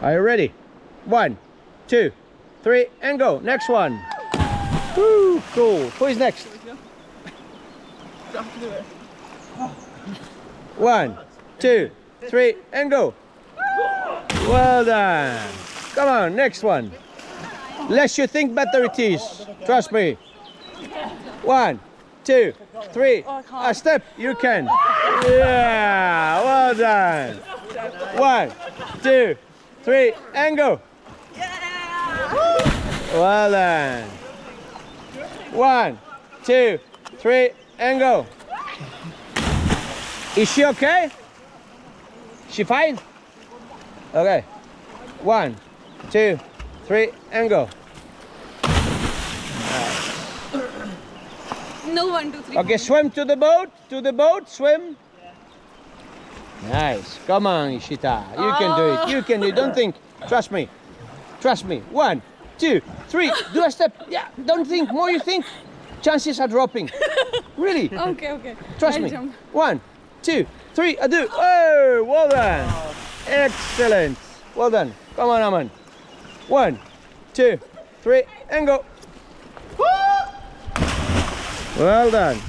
Are you ready? 1, 2, 3, and go. Next one. Woo, cool. Who is next? 1, 2, 3, and go. Well done. Come on, next one. Less you think, better it is. Trust me. 1, 2, 3. A step. You can. Yeah. Well done. 1, 2, 3, and go. Well done. 1, 2, 3, and go. Is she okay? She fine? Okay. 1, 2, 3, and go. No, 1, 2, 3. Okay, swim to the boat. To the boat, swim. Nice. Come on, Ishita. You can do it. You can do it. Don't think. Trust me. Trust me. 1, 2, 3. Do a step. Yeah. Don't think. More you think, chances are dropping. Really. Okay. Trust I'll me. jump. 1, 2, 3. I do. Oh, well done. Excellent. Well done. Come on, Aman. 1, 2, 3, and go. Well done.